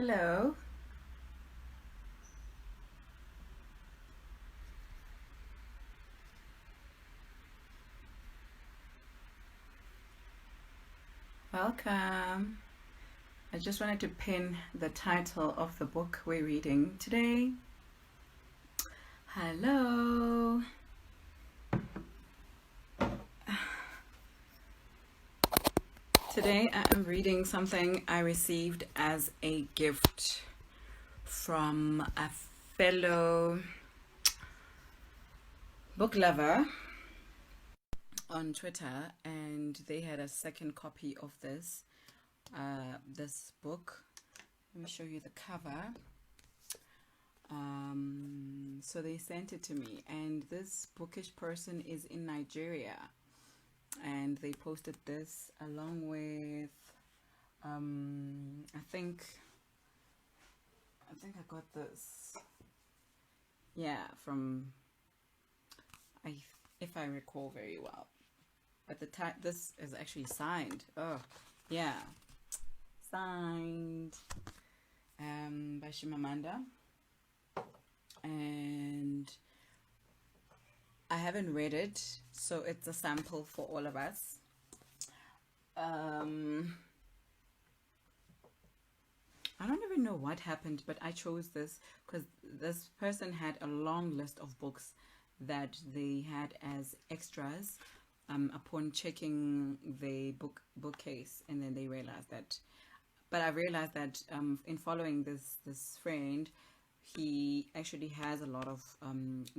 Hello. Welcome. I just wanted to pin the title of the book we're reading today. Hello. Today I am reading something I received as a gift from a fellow book lover on Twitter, and they had a second copy of this book. Let me show you the cover. So they sent it to me, and this bookish person is in Nigeria, and they posted this along with I think I got this, yeah, from, I if I recall very well, but this is actually signed. Oh yeah, signed by Shimamanda, and I haven't read it, so it's a sample for all of us. I don't even know what happened, but I chose this because this person had a long list of books that they had as extras upon checking the bookcase, and then they realized that. But I realized that in following this friend, he actually has a lot of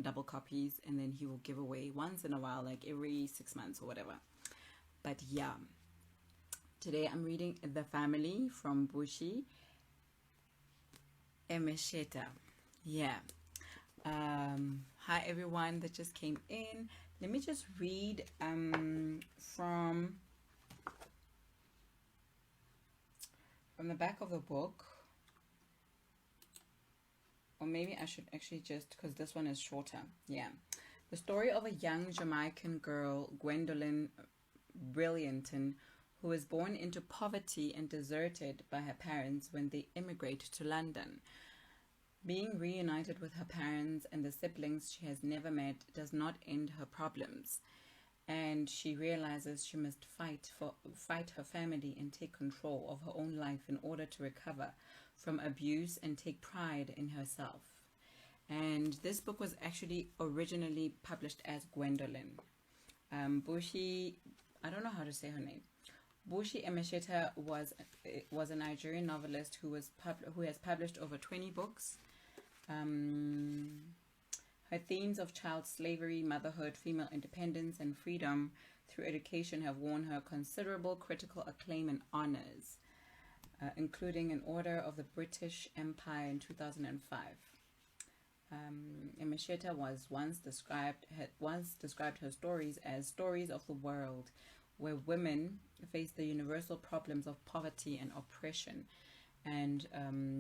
double copies, and then he will give away once in a while, like every 6 months or whatever. But yeah, today I'm reading The Family from Buchi Emecheta. Yeah. Hi everyone that just came in. Let me just read from the back of the book. Or maybe I should actually just, because this one is shorter. Yeah. The story of a young Jamaican girl, Gwendolyn Brillianton, who was born into poverty and deserted by her parents when they immigrated to London. Being reunited with her parents and the siblings she has never met does not end her problems, and she realizes she must fight her family and take control of her own life in order to recover from abuse and take pride in herself. And this book was actually originally published as Gwendolyn. Bushi, I don't know how to say her name. Buchi Emecheta was a Nigerian novelist who has published over 20 books. Her themes of child slavery, motherhood, female independence, and freedom through education have won her considerable critical acclaim and honors, including an Order of the British Empire in 2005. Emecheta once described her stories as stories of the world, where women face the universal problems of poverty and oppression. And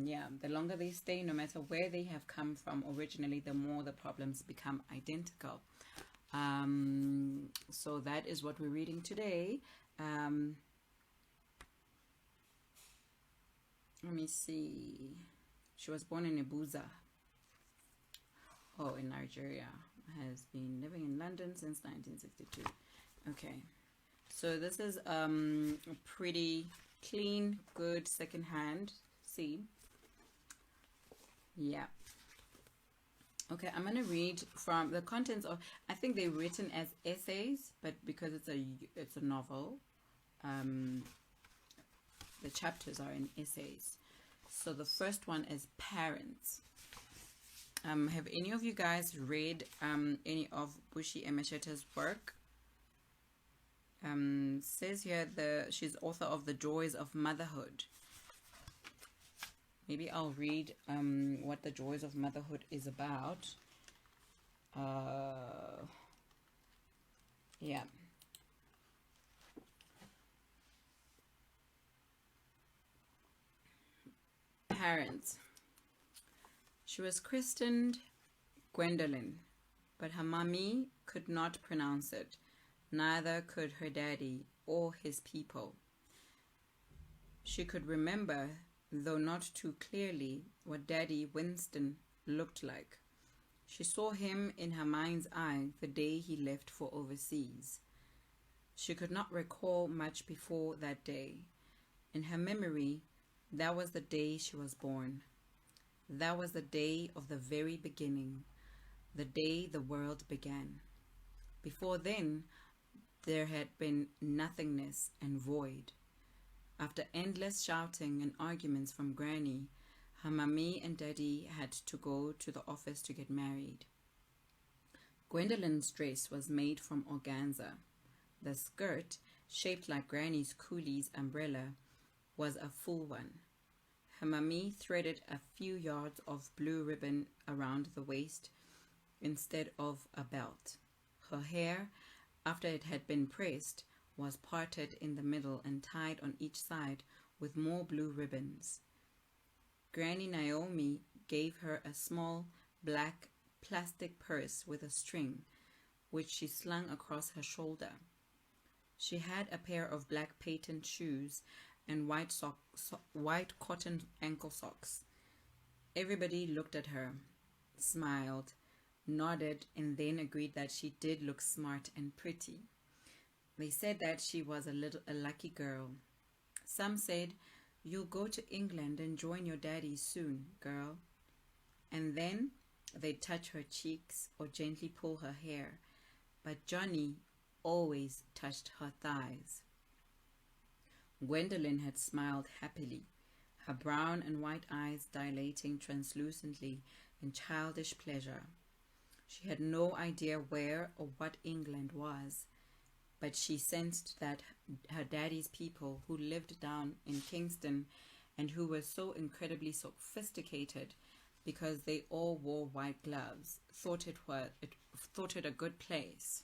yeah, the longer they stay, no matter where they have come from originally, the more the problems become identical. So that is what we're reading today. Let me see. She was born in Ibuza, in Nigeria. Has been living in London since 1962. Okay. So this is a pretty clean, good secondhand. See? Yeah. Okay, I'm gonna read from the contents of. I think they're written as essays, but because it's a novel, the chapters are in essays. So the first one is Parents. Have any of you guys read any of Buchi Emecheta's work? Says here she's author of The Joys of Motherhood. Maybe I'll read what The Joys of Motherhood is about. Yeah. Parents. She was christened Gwendolyn, but her mommy could not pronounce it. Neither could her daddy or his people. She could remember though not too clearly, what Daddy Winston looked like. She saw him in her mind's eye the day he left for overseas. She could not recall much before that day. In her memory, that was the day she was born. That was the day of the very beginning, the day the world began. Before then, there had been nothingness and void. After endless shouting and arguments from Granny, her mummy and daddy had to go to the office to get married. Gwendolyn's dress was made from organza. The skirt, shaped like Granny's coolie's umbrella, was a full one. Her mummy threaded a few yards of blue ribbon around the waist instead of a belt. Her hair, after it had been pressed, was parted in the middle and tied on each side with more blue ribbons. Granny Naomi gave her a small black plastic purse with a string, which she slung across her shoulder. She had a pair of black patent shoes and white cotton ankle socks. Everybody looked at her, smiled, nodded, and then agreed that she did look smart and pretty. They said that she was a lucky girl. Some said, "You'll go to England and join your daddy soon, girl." And then they'd touch her cheeks or gently pull her hair. But Johnny always touched her thighs. Gwendolyn had smiled happily, her brown and white eyes dilating translucently in childish pleasure. She had no idea where or what England was, but she sensed that her daddy's people, who lived down in Kingston and who were so incredibly sophisticated because they all wore white gloves, thought it a good place.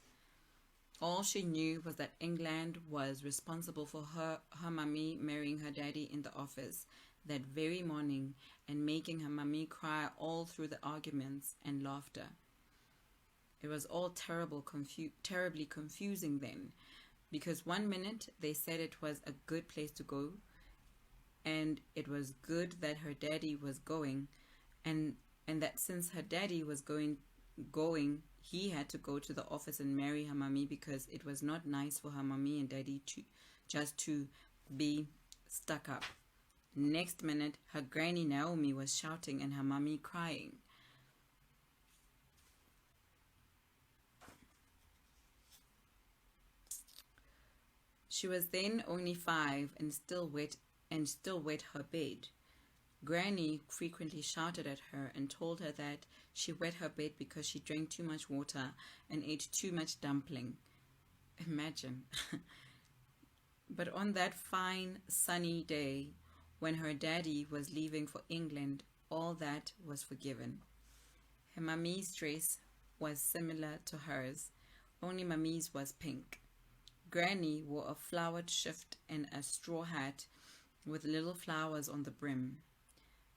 All she knew was that England was responsible for her mummy marrying her daddy in the office that very morning and making her mummy cry all through the arguments and laughter. It was all terribly confusing then, because one minute they said it was a good place to go, and it was good that her daddy was going, and that since her daddy was going, he had to go to the office and marry her mummy because it was not nice for her mummy and daddy to be stuck up. Next minute, her granny Naomi was shouting and her mummy crying. She was then only 5 and still wet her bed. Granny frequently shouted at her and told her that she wet her bed because she drank too much water and ate too much dumpling. Imagine. But on that fine sunny day, when her daddy was leaving for England, all that was forgiven. Her mummy's dress was similar to hers, only mummy's was pink. Granny wore a flowered shift and a straw hat with little flowers on the brim.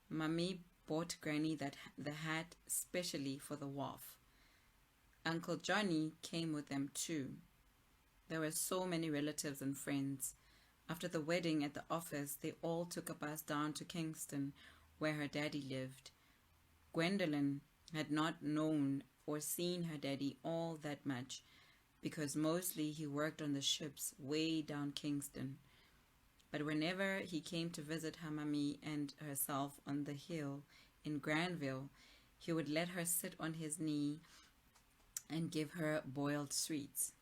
Mummy bought Granny the hat specially for the wharf. Uncle Johnny came with them too. There were so many relatives and friends. After the wedding at the office, they all took a bus down to Kingston, where her daddy lived. Gwendolyn had not known or seen her daddy all that much, because mostly he worked on the ships way down Kingston. But whenever he came to visit her mummy and herself on the hill in Granville, he would let her sit on his knee and give her boiled sweets.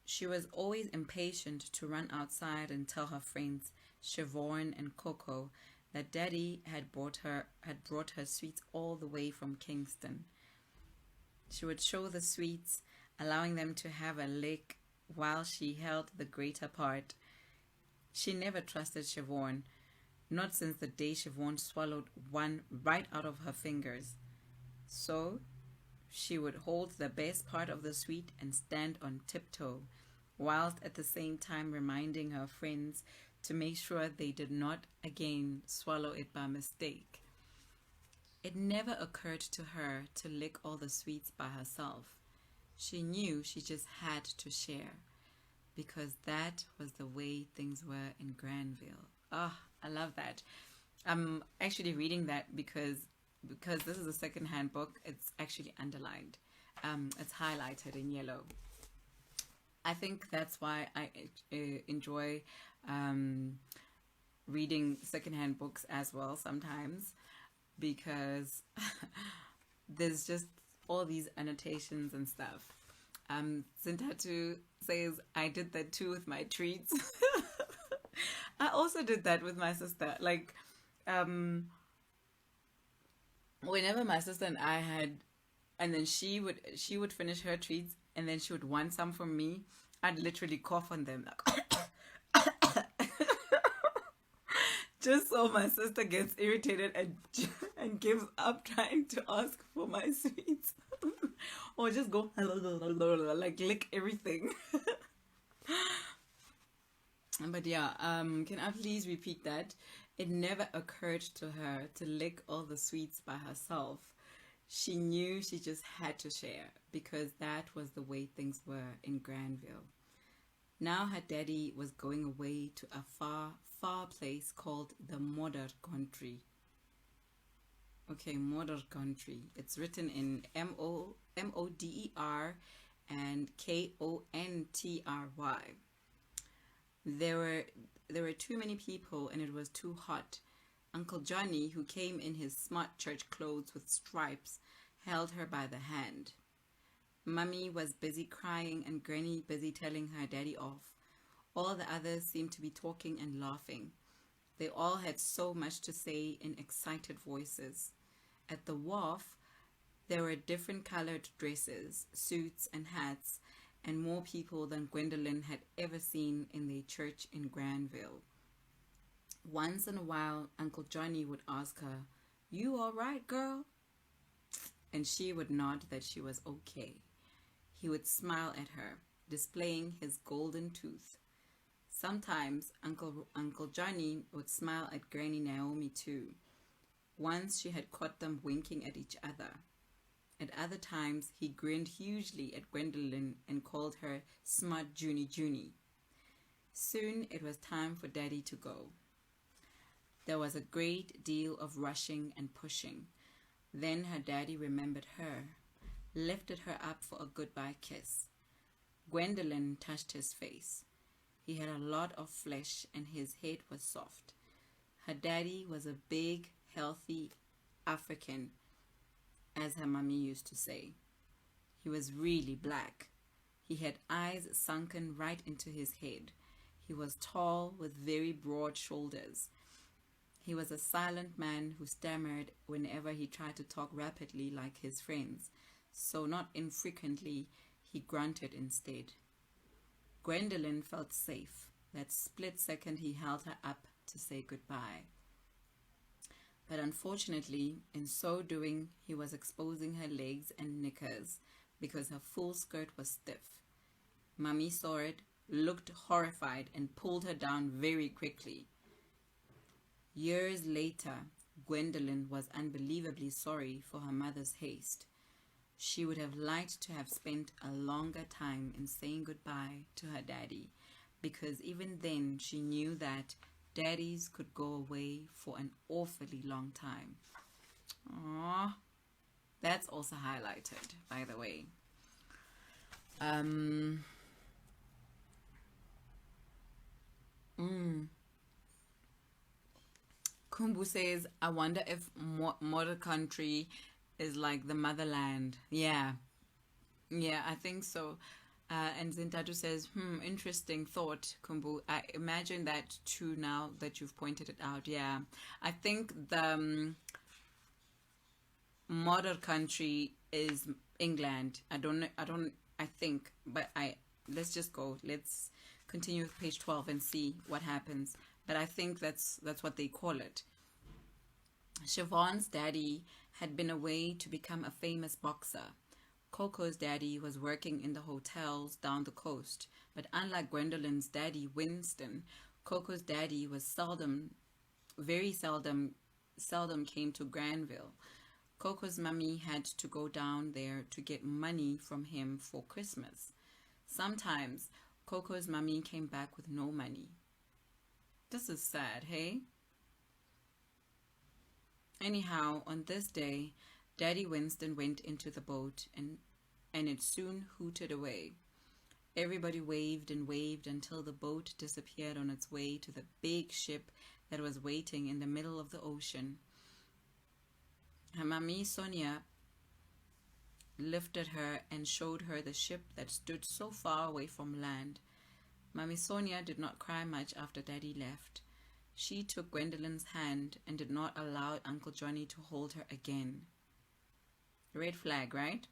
She was always impatient to run outside and tell her friends, Siobhan and Coco, that Daddy had brought her sweets all the way from Kingston. She would show the sweets, allowing them to have a lick while she held the greater part. She never trusted Siobhan, not since the day Siobhan swallowed one right out of her fingers. So she would hold the best part of the sweet and stand on tiptoe, whilst at the same time reminding her friends to make sure they did not again swallow it by mistake. It never occurred to her to lick all the sweets by herself. She knew she just had to share, because that was the way things were in Granville. Ah, I love that. I'm actually reading that because this is a secondhand book. It's actually underlined. It's highlighted in yellow. I think that's why I enjoy um, reading secondhand books as well sometimes, because there's just all these annotations and stuff. Zintatu says, I did that too with my treats. I also did that with my sister. Like, whenever my sister and I had, and then she would finish her treats, and then she would want some from me. I'd literally cough on them, like, just so my sister gets irritated and gives up trying to ask for my sweets, or just go like lick everything. But yeah, can I please repeat that? It never occurred to her to lick all the sweets by herself. She knew she just had to share because that was the way things were in Granville. Now her daddy was going away to a far, far place called the Modder Country. Okay, Modder Country. It's written in Moder and Kontry. There were too many people and it was too hot. Uncle Johnny, who came in his smart church clothes with stripes, held her by the hand. Mummy was busy crying and Granny busy telling her daddy off. All the others seemed to be talking and laughing. They all had so much to say in excited voices. At the wharf, there were different colored dresses, suits, and hats, and more people than Gwendolyn had ever seen in their church in Granville. Once in a while, Uncle Johnny would ask her, "You all right, girl?" And she would nod that she was okay. He would smile at her, displaying his golden tooth. Sometimes Uncle Johnny would smile at Granny Naomi too. Once she had caught them winking at each other. At other times, he grinned hugely at Gwendolyn and called her Smart Junie Junie. Soon it was time for Daddy to go. There was a great deal of rushing and pushing. Then her daddy remembered her, lifted her up for a goodbye kiss. Gwendolyn touched his face. He had a lot of flesh and his head was soft. Her daddy was a big, healthy African, as her mummy used to say. He was really black. He had eyes sunken right into his head. He was tall with very broad shoulders. He was a silent man who stammered whenever he tried to talk rapidly like his friends, so not infrequently he grunted instead. Gwendolyn felt safe. That split second he held her up to say goodbye. But unfortunately, in so doing, he was exposing her legs and knickers because her full skirt was stiff. Mummy saw it, looked horrified, and pulled her down very quickly. Years later, Gwendolyn was unbelievably sorry for her mother's haste. She would have liked to have spent a longer time in saying goodbye to her daddy, because even then she knew that daddies could go away for an awfully long time. Aww. That's also highlighted, by the way. Kumbu says, I wonder if Modder Country is like the motherland. Yeah, I think so. And Zintatu says, interesting thought, Kumbu. I imagine that too now that you've pointed it out. Yeah, I think the Modder Country is England. I think, but let's just go. Let's continue with page 12 and see what happens. But I think that's what they call it. Siobhan's daddy had been away to become a famous boxer. Coco's daddy was working in the hotels down the coast, but unlike Gwendolyn's daddy, Winston, Coco's daddy was very seldom came to Granville. Coco's mummy had to go down there to get money from him for Christmas. Sometimes Coco's mummy came back with no money. This is sad, hey? Anyhow, on this day, Daddy Winston went into the boat and it soon hooted away. Everybody waved and waved until the boat disappeared on its way to the big ship that was waiting in the middle of the ocean. Her Mammy Sonia lifted her and showed her the ship that stood so far away from land. Mammy Sonia did not cry much after Daddy left. She took Gwendolyn's hand and did not allow Uncle Johnny to hold her again. Red flag, right?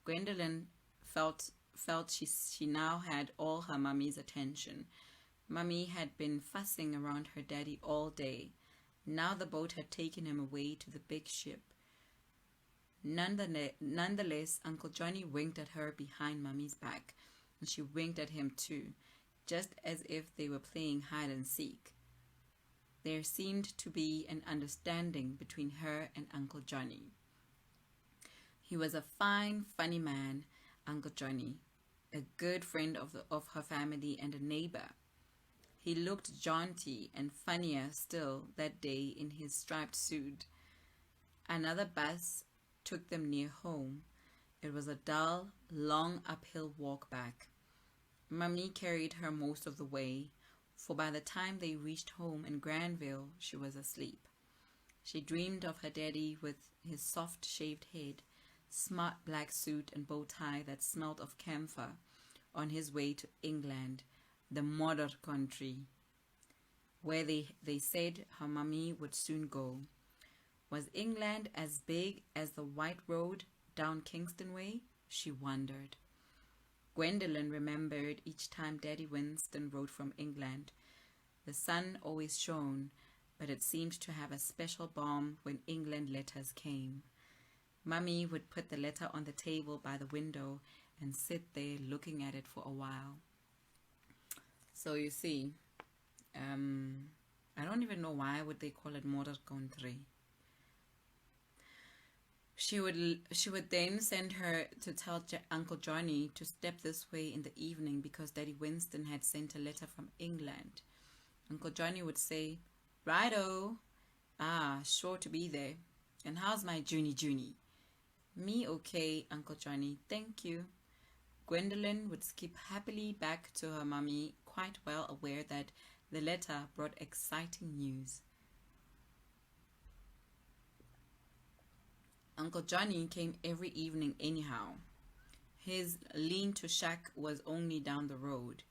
Gwendolyn felt she now had all her mummy's attention. Mummy had been fussing around her daddy all day. Now the boat had taken him away to the big ship. Nonetheless, Uncle Johnny winked at her behind Mummy's back, and she winked at him too, just as if they were playing hide and seek. There seemed to be an understanding between her and Uncle Johnny. He was a fine, funny man, Uncle Johnny, a good friend of her family and a neighbor. He looked jaunty and funnier still that day in his striped suit. Another bus took them near home. It was a dull, long uphill walk back. Mummy carried her most of the way, for by the time they reached home in Granville, she was asleep. She dreamed of her daddy with his soft shaved head, smart black suit and bow tie that smelt of camphor, on his way to England, the modern country, where they said her mummy would soon go. Was England as big as the white road down Kingston Way? She wondered. Gwendolyn remembered each time Daddy Winston wrote from England. The sun always shone, but it seemed to have a special balm when England letters came. Mummy would put the letter on the table by the window and sit there looking at it for a while. So you see, I don't even know why would they call it modern country. She would then send her to tell Uncle Johnny to step this way in the evening because Daddy Winston had sent a letter from England. Uncle Johnny would say, "Righto, sure to be there. And how's my Junie? Me okay, Uncle Johnny, thank you." Gwendolyn would skip happily back to her mummy, quite well aware that the letter brought exciting news. Uncle Johnny came every evening anyhow. His lean-to shack was only down the road.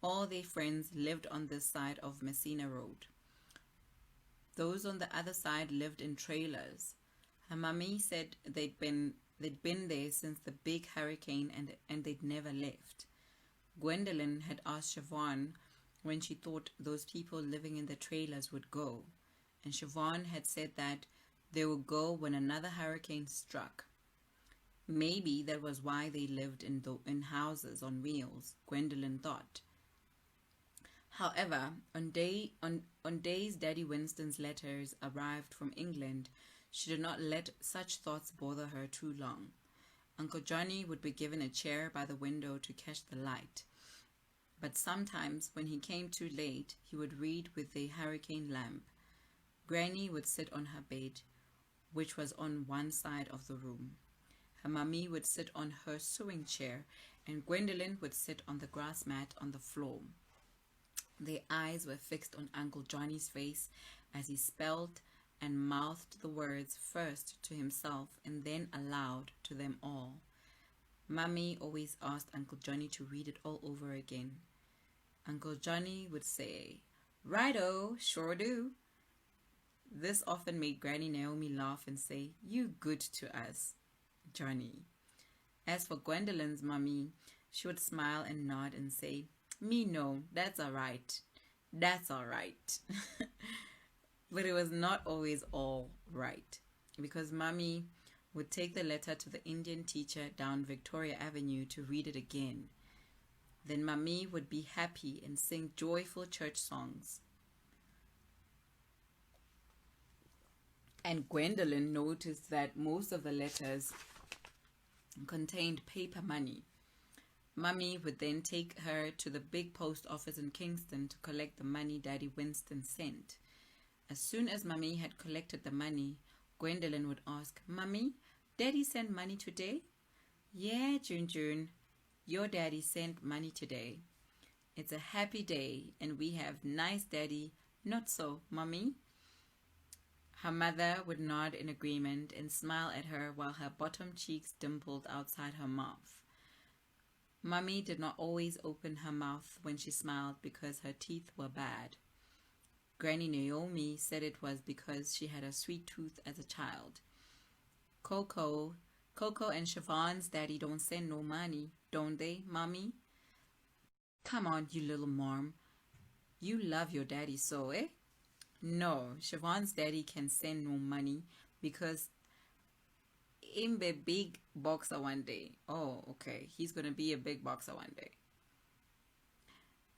All their friends lived on this side of Messina Road. Those on the other side lived in trailers. Her mummy said they'd been there since the big hurricane and they'd never left. Gwendolyn had asked Siobhan when she thought those people living in the trailers would go, and Siobhan had said that they would go when another hurricane struck. Maybe that was why they lived in houses on wheels, Gwendolyn thought. However, on days Daddy Winston's letters arrived from England, she did not let such thoughts bother her too long. Uncle Johnny would be given a chair by the window to catch the light. But sometimes, when he came too late, he would read with a hurricane lamp. Granny would sit on her bed, which was on one side of the room. Her mummy would sit on her sewing chair, and Gwendolyn would sit on the grass mat on the floor. Their eyes were fixed on Uncle Johnny's face as he spelled and mouthed the words first to himself and then aloud to them all. Mummy always asked Uncle Johnny to read it all over again. Uncle Johnny would say, "Righto, sure do." This often made Granny Naomi laugh and say, "You good to us, Johnny." As for Gwendolyn's mummy, she would smile and nod and say, "Me no, that's all right. That's all right." But it was not always all right, because Mummy would take the letter to the Indian teacher down Victoria Avenue to read it again. Then Mummy would be happy and sing joyful church songs. And Gwendolyn noticed that most of the letters contained paper money. Mummy would then take her to the big post office in Kingston to collect the money Daddy Winston sent. As soon as Mummy had collected the money, Gwendolyn would ask, Mummy, Daddy sent money today? Yeah, June, your daddy sent money today. It's a happy day and we have nice daddy, not so, Mummy? Her mother would nod in agreement and smile at her while her bottom cheeks dimpled outside her mouth. Mummy did not always open her mouth when she smiled because her teeth were bad. Granny Naomi said it was because she had a sweet tooth as a child. Coco and Siobhan's daddy don't send no money, don't they, Mommy? Come on, you little mom. You love your daddy so, eh? No, Siobhan's daddy can send no money because he'll be a big boxer one day. Oh, okay. He's going to be a big boxer one day.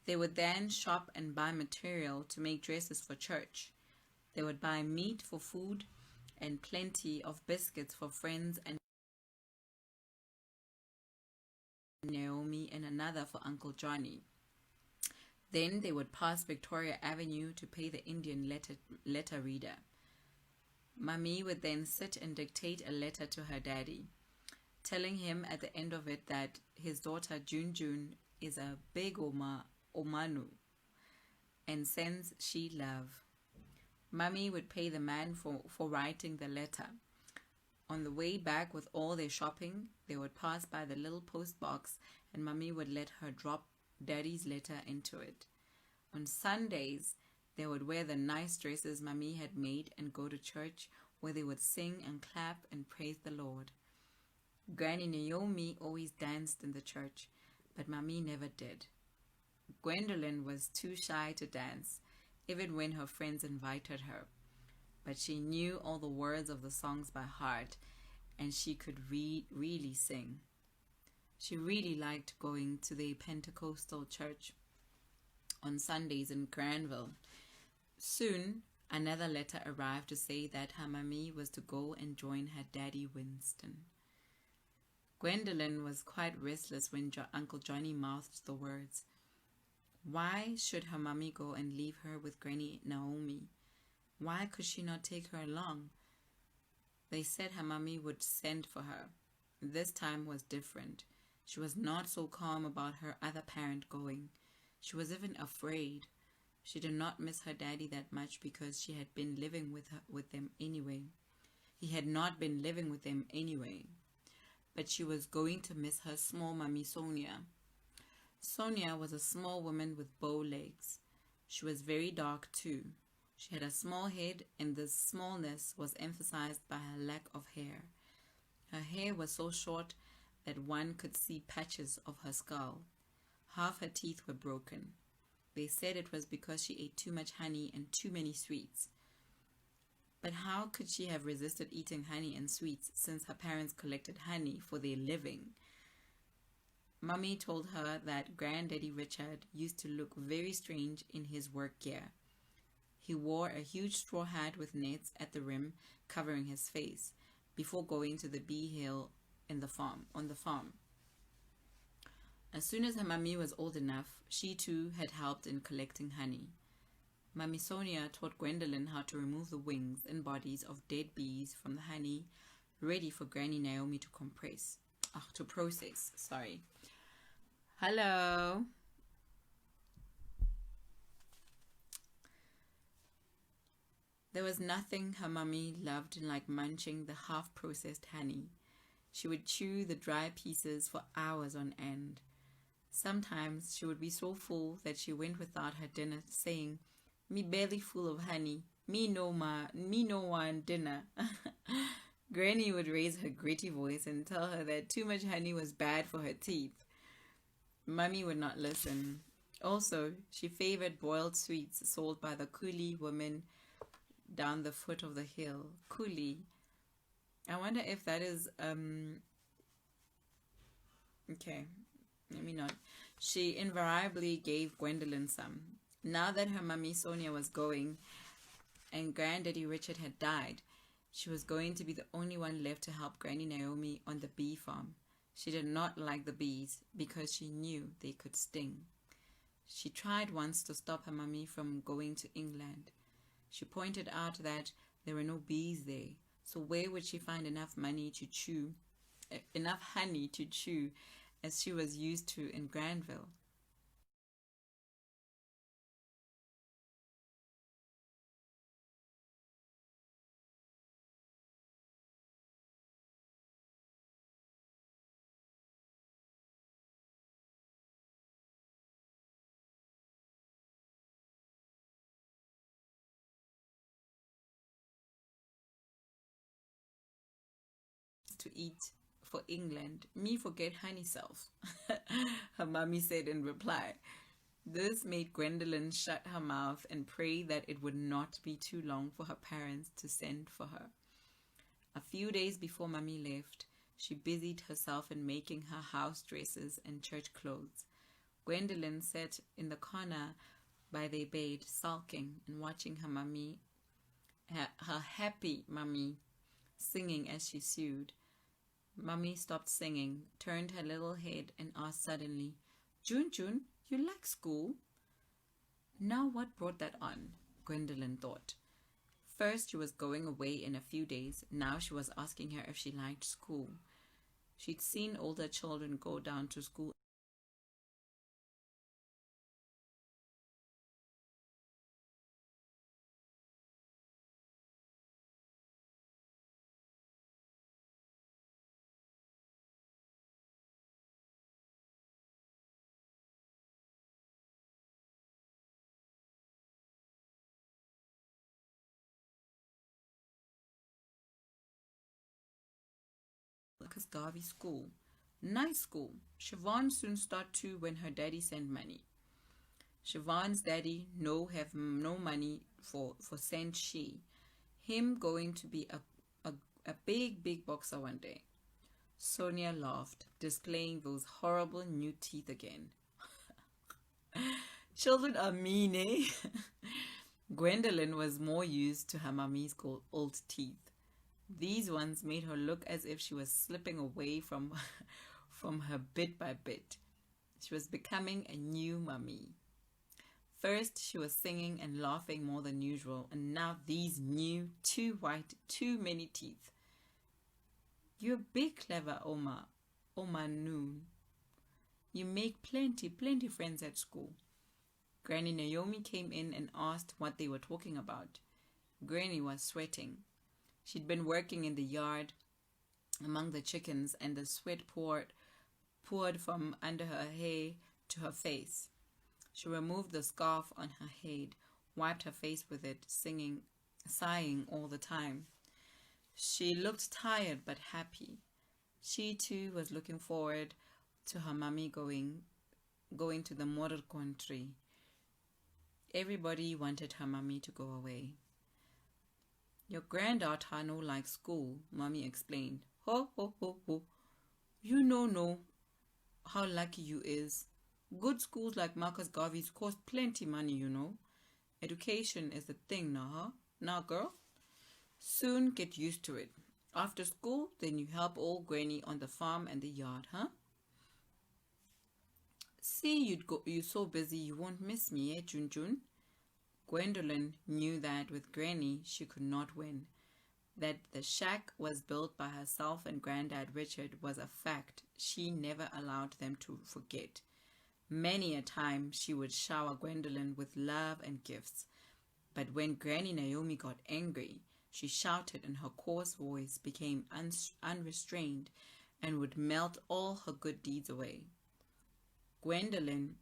They would then shop and buy material to make dresses for church. They would buy meat for food and plenty of biscuits for friends and Naomi and another for Uncle Johnny. Then they would pass Victoria Avenue to pay the Indian letter reader. Mummy would then sit and dictate a letter to her daddy, telling him at the end of it that his daughter June is a big Omanu and sends she love. Mummy would pay the man for writing the letter. On the way back with all their shopping, they would pass by the little post box and Mummy would let her drop Daddy's letter into it. On Sundays, they would wear the nice dresses Mummy had made and go to church where they would sing and clap and praise the Lord. Granny Naomi always danced in the church, but Mummy never did. Gwendolyn was too shy to dance, even when her friends invited her. But she knew all the words of the songs by heart, and she could really sing. She really liked going to the Pentecostal church on Sundays in Granville. Soon, another letter arrived to say that her mummy was to go and join her daddy Winston. Gwendolyn was quite restless when Uncle Johnny mouthed the words. Why should her mummy go and leave her with Granny Naomi? Why could she not take her along? They said her mummy would send for her. This time was different. She was not so calm about her other parent going. She was even afraid. She did not miss her daddy that much because she had been living with them anyway. He had not been living with them anyway. But she was going to miss her small mummy Sonia. Sonia was a small woman with bow legs. She was very dark too. She had a small head, and this smallness was emphasized by her lack of hair. Her hair was so short that one could see patches of her skull. Half her teeth were broken. They said it was because she ate too much honey and too many sweets. But how could she have resisted eating honey and sweets since her parents collected honey for their living? Mummy told her that Granddaddy Richard used to look very strange in his work gear. He wore a huge straw hat with nets at the rim covering his face before going to the bee hill on the farm. As soon as her mummy was old enough, she too had helped in collecting honey. Mummy Sonia taught Gwendolyn how to remove the wings and bodies of dead bees from the honey, ready for Granny Naomi to process. Hello. There was nothing her mummy loved like munching the half-processed honey. She would chew the dry pieces for hours on end. Sometimes she would be so full that she went without her dinner, saying, "Me belly full of honey. Me no want dinner." Granny would raise her gritty voice and tell her that too much honey was bad for her teeth. Mummy would not listen. Also, she favored boiled sweets sold by the coolie woman down the foot of the hill. Coolie. I wonder if that is okay, let me not. She invariably gave Gwendolyn some. Now that her mummy Sonia was going and Granddaddy Richard had died, she was going to be the only one left to help Granny Naomi on the bee farm. She did not like the bees because she knew they could sting. She tried once to stop her mummy from going to England. She pointed out that there were no bees there, so where would she find enough honey to chew, as she was used to in Granville? To eat for England, me forget honey self, her mummy said in reply. This made Gwendolen shut her mouth and pray that it would not be too long for her parents to send for her. A few days before Mummy left, she busied herself in making her house dresses and church clothes. Gwendolen sat in the corner by their bed, sulking and watching her happy mummy, singing as she sewed. Mummy stopped singing, turned her little head, and asked suddenly, June, you like school? Now what brought that on? Gwendolen thought. First she was going away in a few days. Now she was asking her if she liked school. She'd seen older children go down to school because Garvey School. Nice school. Siobhan soon start too when her daddy sent money. Siobhan's daddy have no money for sent she. Him going to be a big boxer one day. Sonia laughed, displaying those horrible new teeth again. Children are mean, eh? Gwendolen was more used to her mummy's old teeth. These ones made her look as if she was slipping away from, from her bit by bit. She was becoming a new mummy. First, she was singing and laughing more than usual, and now these new, too white, too many teeth. You're big clever, Oma Noon. You make plenty friends at school. Granny Naomi came in and asked what they were talking about. Granny was sweating. She'd been working in the yard among the chickens, and the sweat poured from under her hair to her face. She removed the scarf on her head, wiped her face with it, sighing all the time. She looked tired but happy. She too was looking forward to her mummy going to the model country. Everybody wanted her mummy to go away. Your granddaughter no like school, Mummy explained. Ho, ho, ho, ho. You know how lucky you is. Good schools like Marcus Garvey's cost plenty money, you know. Education is the thing now, huh? Now, girl, soon get used to it. After school, then you help old Granny on the farm and the yard, huh? See, you're so busy you won't miss me, eh, June? Gwendolen knew that with Granny she could not win. That the shack was built by herself and Granddad Richard was a fact she never allowed them to forget. Many a time she would shower Gwendolen with love and gifts. But when Granny Naomi got angry, she shouted and her coarse voice became unrestrained and would melt all her good deeds away. Gwendolen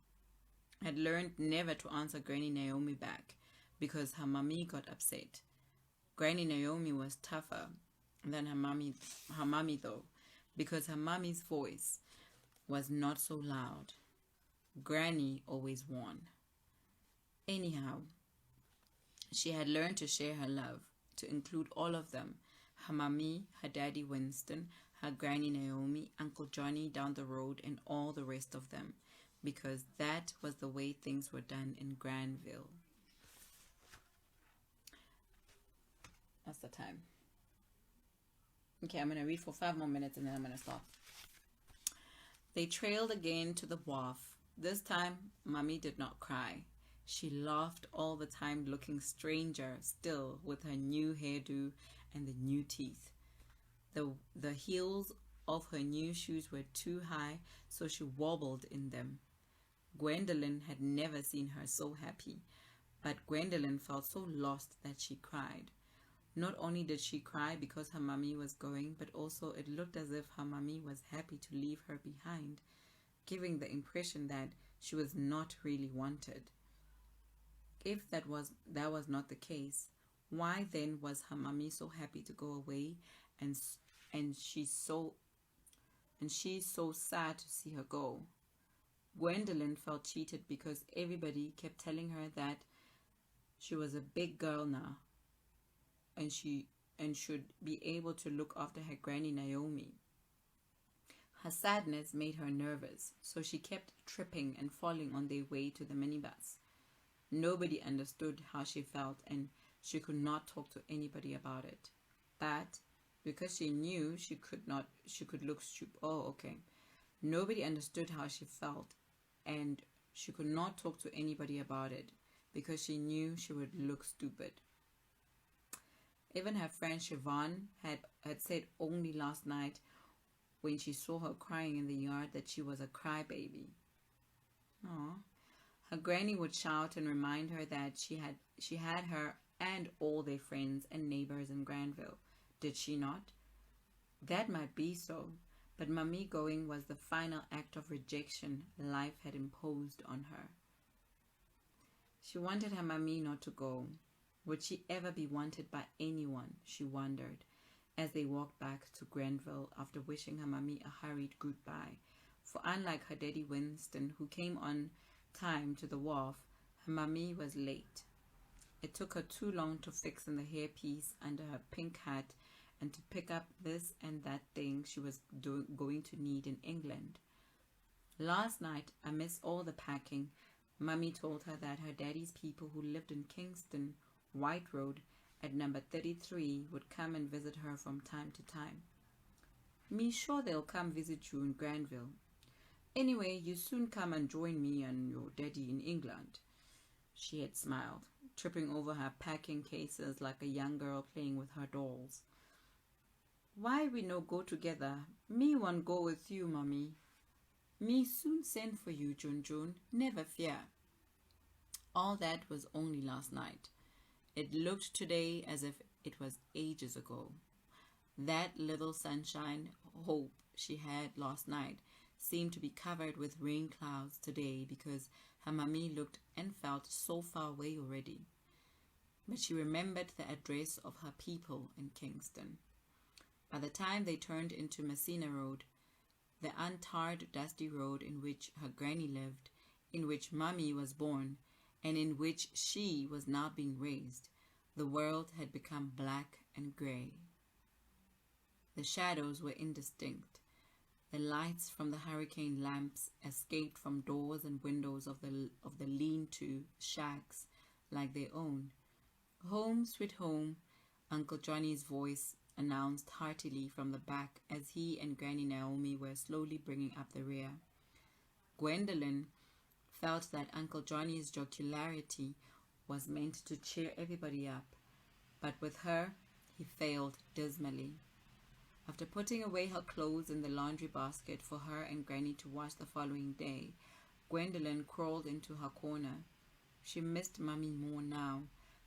had learned never to answer Granny Naomi back because her mummy got upset. Granny Naomi was tougher than her mummy though, because her mummy's voice was not so loud. Granny always won. Anyhow, she had learned to share her love, to include all of them, her mummy, her daddy Winston, her Granny Naomi, Uncle Johnny down the road, and all the rest of them, because that was the way things were done in Granville. That's the time. Okay, I'm going to read for 5 more minutes and then I'm going to stop. They trailed again to the wharf. This time, Mummy did not cry. She laughed all the time, looking stranger still with her new hairdo and the new teeth. The heels of her new shoes were too high, so she wobbled in them. Gwendolyn had never seen her so happy, but Gwendolyn felt so lost that she cried. Not only did she cry because her mummy was going, but also it looked as if her mummy was happy to leave her behind, giving the impression that she was not really wanted. If that was not the case, why then was her mummy so happy to go away, and and she's so sad to see her go? Gwendolyn felt cheated because everybody kept telling her that she was a big girl now, and should be able to look after her granny Naomi. Her sadness made her nervous, so she kept tripping and falling on their way to the minibus. Nobody understood how she felt, and she could not talk to anybody about it. But because she knew she could look stupid. Oh, okay. Nobody understood how she felt, and she could not talk to anybody about it because she knew she would look stupid. Even her friend Siobhan had said only last night when she saw her crying in the yard that she was a crybaby. Aww. Her granny would shout and remind her that she had her and all their friends and neighbors in Granville. Did she not? That might be so, but Mummy going was the final act of rejection life had imposed on her. She wanted her Mummy not to go. Would she ever be wanted by anyone, she wondered, as they walked back to Granville after wishing her Mummy a hurried goodbye. For unlike her daddy Winston, who came on time to the wharf, her Mummy was late. It took her too long to fix in the hairpiece under her pink hat and to pick up this and that thing she was going to need in England. Last night, amidst all the packing, Mummy told her that her daddy's people who lived in Kingston, White Road, at number 33 would come and visit her from time to time. Me sure they'll come visit you in Granville. Anyway, you soon come and join me and your daddy in England. She had smiled, tripping over her packing cases like a young girl playing with her dolls. Why we no go together? Me want go with you, Mummy. Me soon send for you, Jun, never fear. All that was only last night. It looked today as if it was ages ago. That little sunshine hope she had last night seemed to be covered with rain clouds today because her Mummy looked and felt so far away already. But she remembered the address of her people in Kingston. By the time they turned into Messina Road, the untarred, dusty road in which her granny lived, in which Mummy was born, and in which she was now being raised, the world had become black and grey. The shadows were indistinct. The lights from the hurricane lamps escaped from doors and windows of the lean-to shacks like their own. Home, sweet home, Uncle Johnny's voice announced heartily from the back as he and Granny Naomi were slowly bringing up the rear. Gwendolyn felt that Uncle Johnny's jocularity was meant to cheer everybody up, but with her he failed dismally. After putting away her clothes in the laundry basket for her and Granny to wash the following day, Gwendolyn crawled into her corner. She missed Mummy more now,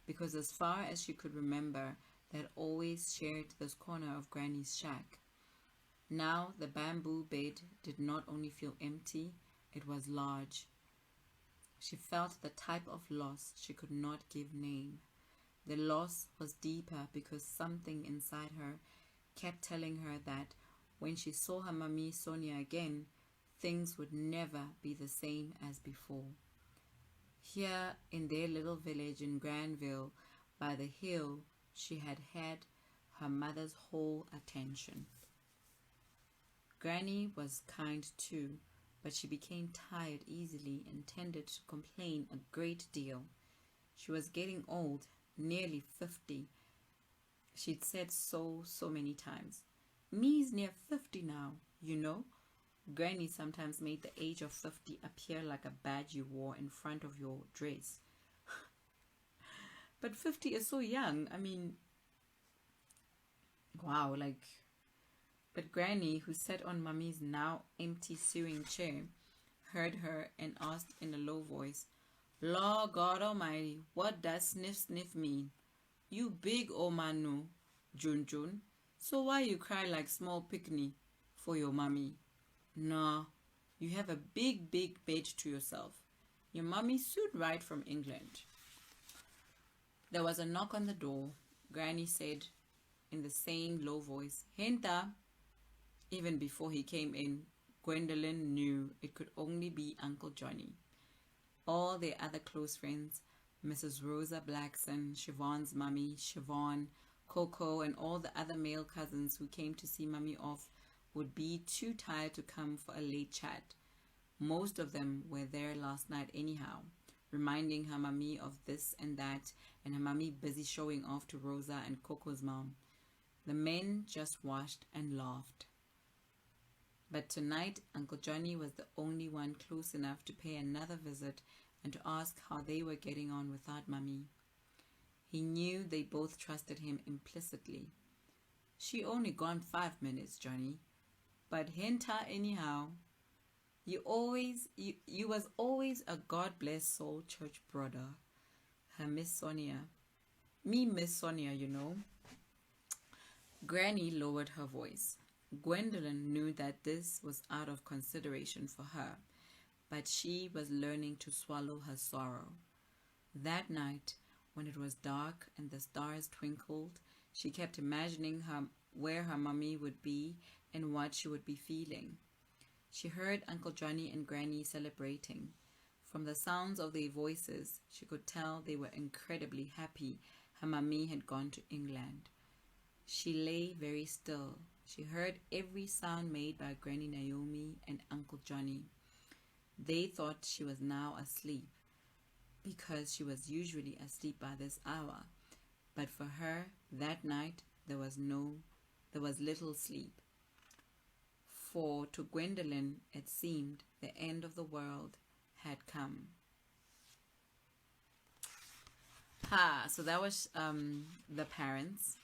because as far as she could remember, they had always shared this corner of Granny's shack. Now the bamboo bed did not only feel empty, it was large. She felt the type of loss she could not give name. The loss was deeper because something inside her kept telling her that when she saw her Mummy Sonia again, things would never be the same as before. Here in their little village in Granville, by the hill, she had had her mother's whole attention. Granny was kind too, but she became tired easily and tended to complain a great deal. She was getting old, nearly 50. She'd said so many times. Me's near 50 now, you know. Granny sometimes made the age of 50 appear like a badge you wore in front of your dress. But 50 is so young. I mean, wow, like. But Granny, who sat on Mummy's now empty sewing chair, heard her and asked in a low voice, Lord God Almighty, what does sniff sniff mean? You big old man no, Jun Jun. So why you cry like small picnic for your mummy? Nah, you have a big bed to yourself. Your mummy soon ride from England. There was a knock on the door. Granny said in the same low voice, Henta. Even before he came in, Gwendolyn knew it could only be Uncle Johnny. All their other close friends, Mrs. Rosa Blackson, Siobhan's mummy, Siobhan, Coco, and all the other male cousins who came to see Mummy off would be too tired to come for a late chat. Most of them were there last night anyhow, reminding her mummy of this and that, and her mummy busy showing off to Rosa and Coco's mom. The men just watched and laughed. But tonight, Uncle Johnny was the only one close enough to pay another visit and to ask how they were getting on without Mummy. He knew they both trusted him implicitly. She only gone 5 minutes, Johnny. But Henta anyhow. You was always a God-blessed soul church brother. Her Miss Sonia. Me Miss Sonia, you know. Granny lowered her voice. Gwendolyn knew that this was out of consideration for her, but she was learning to swallow her sorrow. That night, when it was dark and the stars twinkled, she kept imagining where her mummy would be and what she would be feeling. She heard Uncle Johnny and Granny celebrating. From the sounds of their voices, she could tell they were incredibly happy her mummy had gone to England. She lay very still. She heard every sound made by Granny Naomi and Uncle Johnny. They thought she was now asleep, because she was usually asleep by this hour. But for her, that night, there was little sleep. For to Gwendolyn, it seemed the end of the world had come. So that was the parents.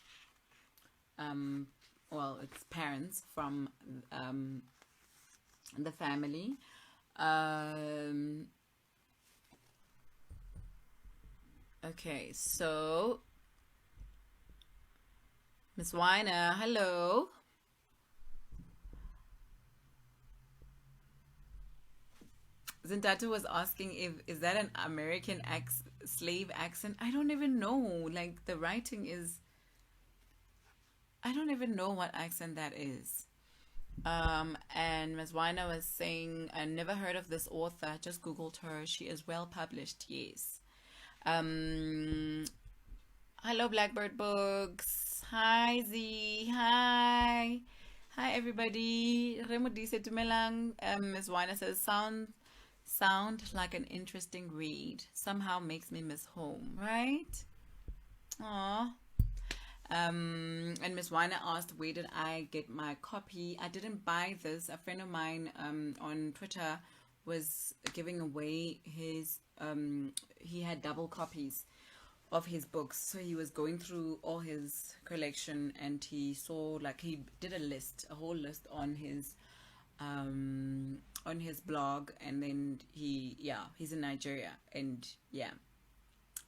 It's parents from the family. Okay, so Miss Weiner, hello. Zintatu was asking is that an American slave accent? I don't even know. Like the writing is. I don't even know what accent that is. And Ms. Weiner was saying, I never heard of this author, just Googled her. She is well published, yes. Hello, Blackbird Books. Hi, Z. Hi. Hi, everybody. Remodise Tumelang. Ms. Weiner says, sound like an interesting read. Somehow makes me miss home, right? Aww. And Miss Weiner asked, where did I get my copy? I didn't buy this. A friend of mine on Twitter was giving away his, he had double copies of his books. So he was going through all his collection and he saw, like, he did a whole list on his blog. And then he's in Nigeria. And yeah,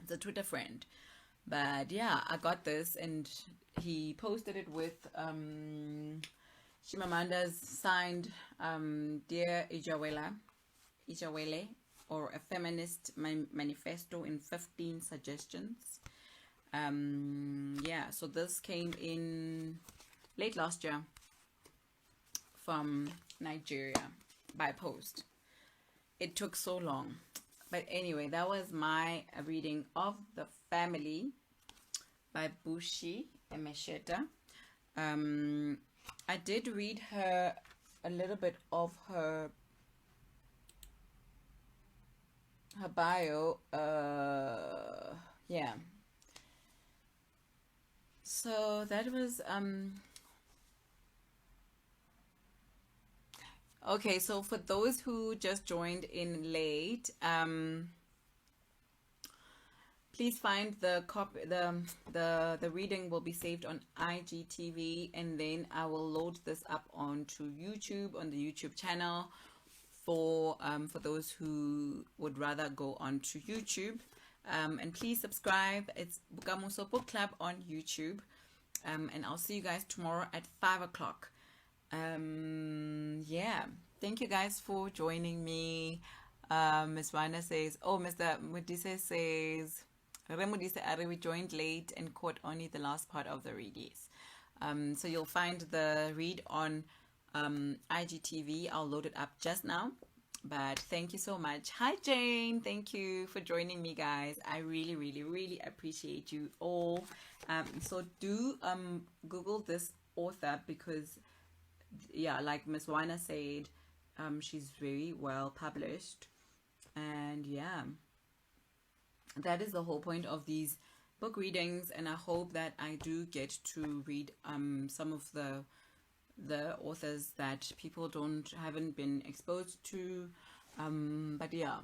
it's a Twitter friend. But yeah, I got this and he posted it with Shimamanda's signed Dear Ijawele, or a feminist manifesto in 15 suggestions. So this came in late last year from Nigeria by post. It took so long. But anyway, that was my reading of The Family by Buchi Emecheta. I did read her a little bit of her bio. So that was okay, so for those who just joined in late, Please find the reading will be saved on IGTV, and then I will load this up onto YouTube on the YouTube channel for those who would rather go onto YouTube. And please subscribe. It's Bookamoso Book Club on YouTube. And I'll see you guys tomorrow at 5 o'clock. Yeah. Thank you guys for joining me. Miss Wanda says, oh, Mr. Mudise says, Remudise Ari, we joined late and caught only the last part of the read. Yes. So you'll find the read on IGTV. I'll load it up just now. But thank you so much. Hi, Jane. Thank you for joining me, guys. I really, really, really appreciate you all. So do Google this author because, yeah, like Miss Wina said, she's very well published. And yeah, that is the whole point of these book readings, and I hope that I do get to read some of the authors that people haven't been exposed to. But yeah,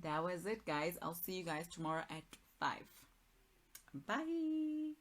that was it, guys. I'll see you guys tomorrow at 5. Bye.